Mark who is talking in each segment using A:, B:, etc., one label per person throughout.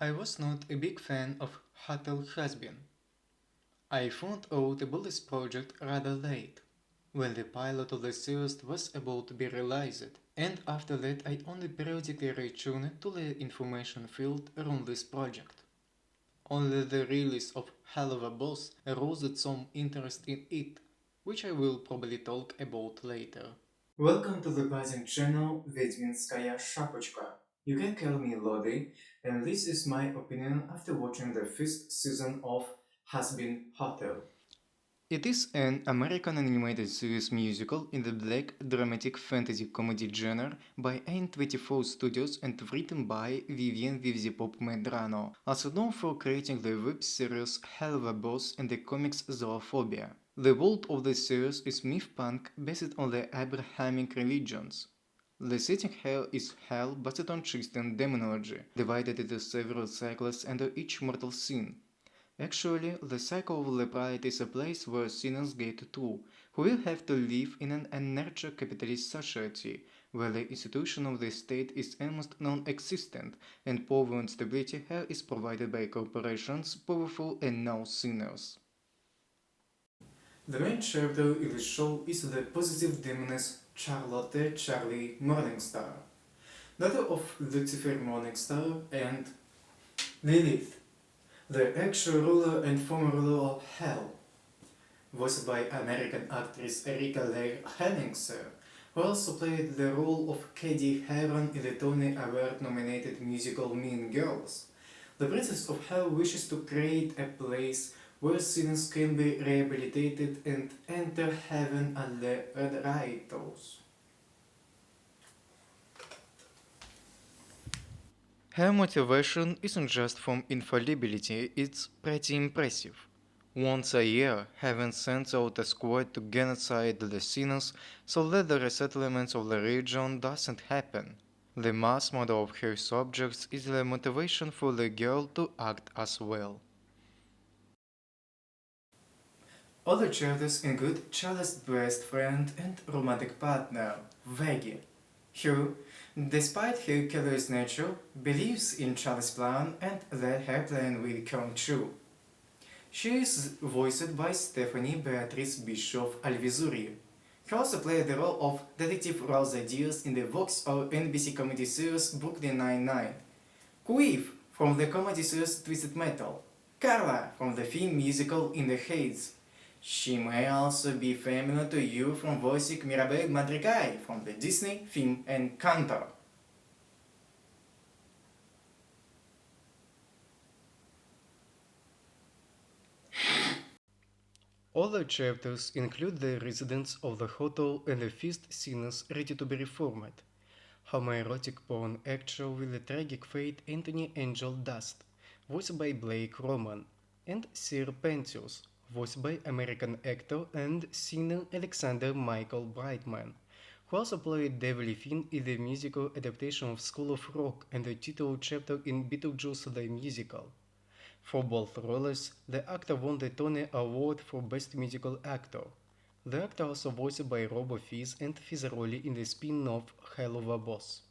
A: I was not a big fan of Hotel Hazbin. I found out about this project rather late, when the pilot of the series was about to be realized, and after that I only periodically returned to the information field around this project. Only the release of Hell of a Boss aroused some interest in it, which I will probably talk about later. Welcome to the buzzing channel Ведьминская Шапочка. You can call me Lodi, and this is my opinion after watching the first season of Hazbin Hotel. It is an American animated series musical in the black dramatic fantasy comedy genre by A24 Studios and written by Vivian Vivzipop Medrano, also known for creating the web series Hell of a Boss and the comics Zoophobia. The world of the series is myth-punk based on the Abrahamic religions. The setting hell is hell based on Christian demonology, divided into several cycles under each mortal sin. Actually, the cycle of the pride is a place where sinners get to, who will have to live in an anarcho-capitalist society, where the institution of the state is almost non-existent, and power and stability here is provided by corporations, powerful and no sinners. The main character in the show is the positive demoness Charlotte Charlie Morningstar, daughter of Lucifer Morningstar and Lilith, the actual ruler and former ruler of Hell, voiced by American actress Erika Leigh Henningser, who also played the role of Katie Heron in the Tony Award-nominated musical Mean Girls. The Princess of Hell wishes to create a place where sinners can be rehabilitated and enter heaven at the Ritos. Her motivation isn't just from infallibility, it's pretty impressive. Once a year, heaven sends out a squad to genocide the sinners so that the resettlement of the region doesn't happen. The mass murder of her subjects is the motivation for the girl to act as well. Other characters include Charlie's best friend and romantic partner, Veggie, who, despite her curious nature, believes in Charlie's plan and that her plan will come true. She is voiced by Stephanie Beatrice Bischoff Alvizuri, who also played the role of Detective Rosa Diaz in the Vox or NBC comedy series Brooklyn Nine-Nine, Quiff from the comedy series Twisted Metal, Carla from the film musical In the Heights. She may also be familiar to you from voicing Mirabel Madrigal from the Disney film Encanto. Other chapters include the residents of the hotel and the first sinners ready to be reformed, homoerotic porn actor with the tragic fate Anthony Angel Dust, voiced by Blake Roman, and Sir Pentius, voiced by American actor and singer Alexander Michael Brightman, who also played Devil Finn in the musical adaptation of School of Rock and the title chapter in Beetlejuice the Musical. For both roles, the actor won the Tony Award for Best Musical Actor. The actor also voiced by Robo Fizz and Fizzaroli in the spin-off Hell of a Boss.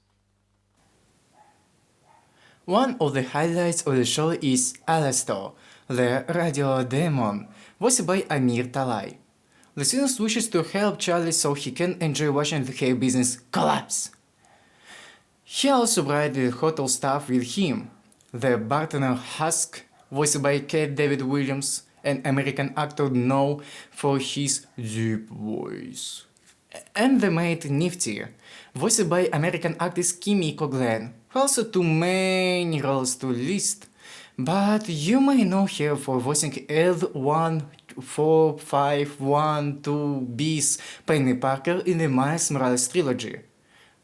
A: One of the highlights of the show is Alastor, the radio demon, voiced by Amir Talai. The sinners wishes to help Charlie so he can enjoy watching the business collapse. He also brought the hotel staff with him. The bartender Husk, voiced by Kate David Williams, an American actor known for his deep voice. And the maid Nifty, voiced by American actress Kimiko Glenn, who also too many roles to list, but you may know her for voicing L14512B's Penny Parker in the Miles Morales trilogy.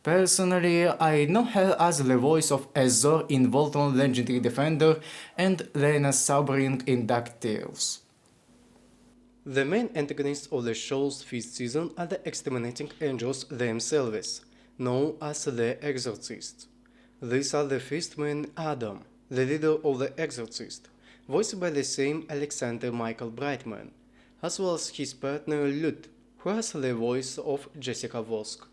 A: Personally, I know her as the voice of Azor in Voltron Legendary Defender and Lena Sabrin in DuckTales. The main antagonists of the show's fifth season are the exterminating angels themselves, known as the Exorcists. These are the first man Adam, the leader of the Exorcist, voiced by the same Alexander Michael Brightman, as well as his partner Lut, who has the voice of Jessica Vosk.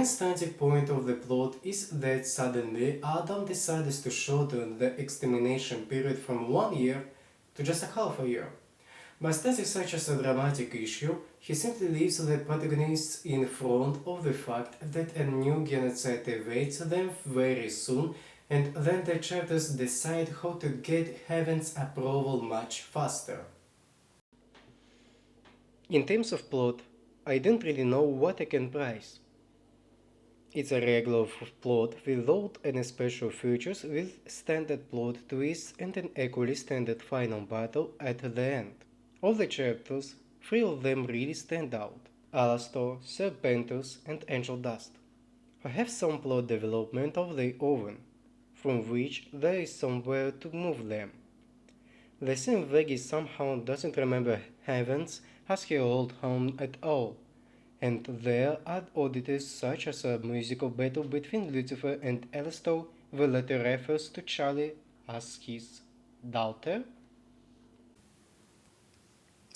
B: main starting point of the plot is that suddenly Adam decides to shorten the extermination period from 1 year to just a half a year. By stating such as a dramatic issue, he simply leaves the protagonists in front of the fact that a new genocide awaits them very soon, and then the chapters decide how to get Heaven's approval much faster. In terms of plot, I don't really know what I can price. It's a regular plot without any special features with standard plot twists and an equally standard final battle at the end. Of the chapters, three of them really stand out: Alastor, Serpentus, and Angel Dust. I have some plot development of their own, from which there is somewhere to move them. The same Veggie somehow doesn't remember Heavens as her old home at all, and there are oddities such as a musical battle between Lucifer and Alastor, the latter refers to Charlie as his daughter.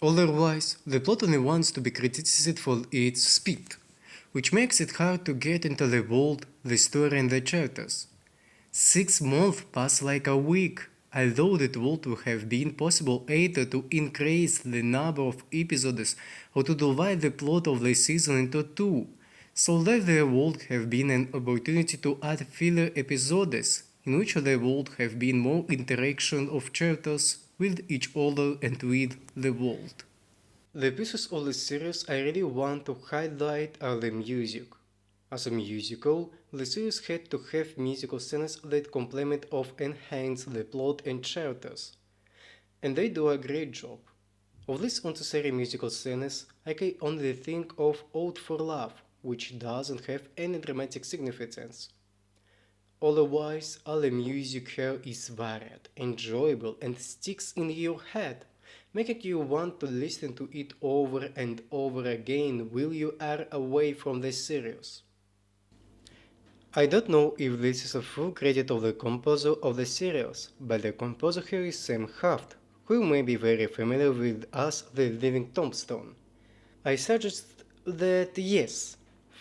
B: Otherwise, the plot only wants to be criticized for its speed, which makes it hard to get into the world, the story and the chapters. 6 months pass like a week, although it would have been possible either to increase the number of episodes or to divide the plot of the season into two, so that there would have been an opportunity to add filler episodes, in which there would have been more interaction of chapters with each other and with the world. The pieces of the series I really want to highlight are the music. As a musical, the series had to have musical scenes that complement or enhance the plot and characters, and they do a great job. Of these unnecessary musical scenes, I can only think of Ode for Love, which doesn't have any dramatic significance. Otherwise, all the music here is varied, enjoyable, and sticks in your head, making you want to listen to it over and over again while you are away from the series. I don't know if this is a full credit of the composer of the series, but the composer here is Sam Haft, who may be very familiar with as the Living Tombstone. I suggest that yes,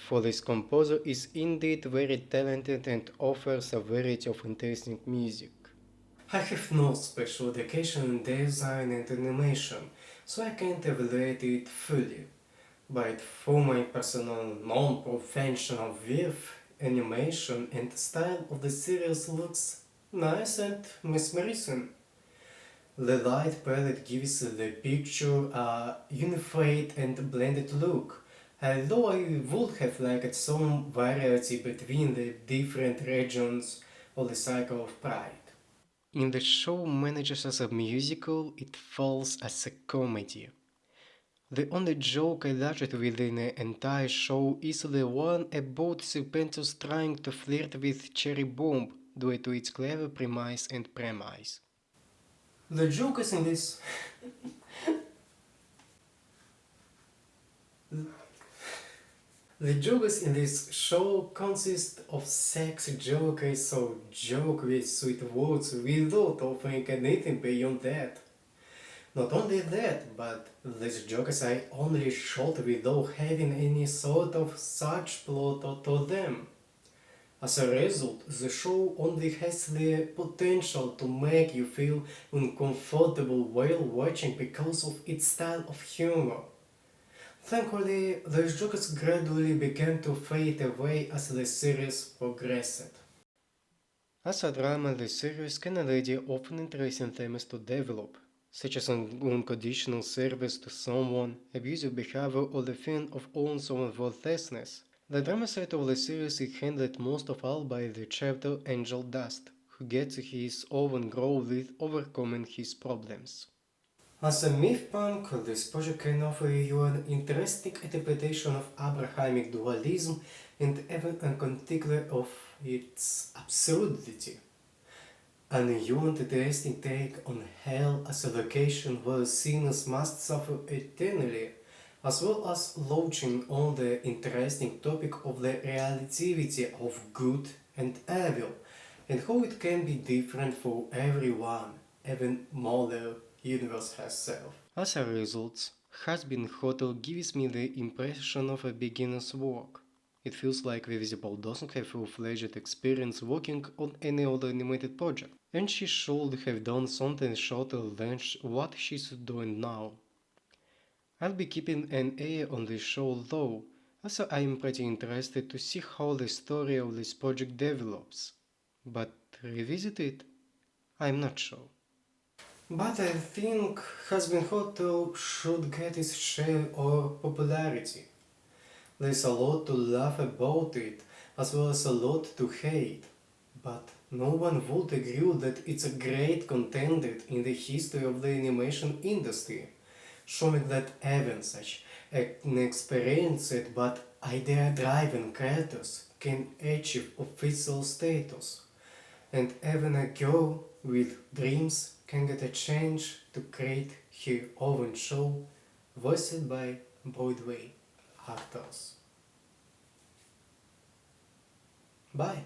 B: for this composer is indeed very talented and offers a variety of interesting music. I have no special education in design and animation, so I can't evaluate it fully. But for my personal non-professional view, animation and style of the series looks nice and mesmerizing. The light palette gives the picture a unified and blended look, although I would have liked some variety between the different regions of the cycle of pride. In the show manages as a musical, it falls as a comedy. The only joke I laughed within the entire show is the one about Serpentus trying to flirt with Cherry Bomb due to its clever premise. The jokes in this the jokes in this show consist of sex jokes or joke with sweet words without offering anything beyond that. Not only that, but these jokes are only shot without having any sort of such plot to them. As a result, the show only has the potential to make you feel uncomfortable while watching because of its style of humor. Thankfully, those jokes gradually began to fade away as the series progressed. As a drama, the series can already offer interesting themes to develop, such as unconditional service to someone, abusive behavior, or the feeling of own someone's worthlessness. The drama side of the series is handled most of all by the chapter Angel Dust, who gets his own growth with overcoming his problems. As a myth punk, this project can offer you an interesting interpretation of Abrahamic dualism and even a particular of its absurdity. A new and interesting take on hell as a location where sinners must suffer eternally, as well as launching on the interesting topic of the relativity of good and evil, and how it can be different for everyone, even Mother Universe herself. As a result, Hazbin Hotel gives me the impression of a beginner's work. It feels like the Visible doesn't have full-fledged experience working on any other animated project, and she should have done something shorter than what she's doing now. I'll be keeping an eye on this show though, as I am pretty interested to see how the story of this project develops. But revisit it? I'm not sure. But I think Hazbin Hotel should get its share of popularity. There's a lot to laugh about it, as well as a lot to hate. But no one would agree that it's a great contender in the history of the animation industry, showing that even such inexperienced but idea-driven creators can achieve official status, and even a girl with dreams can get a chance to create her own show voiced by Broadway actors. Bye.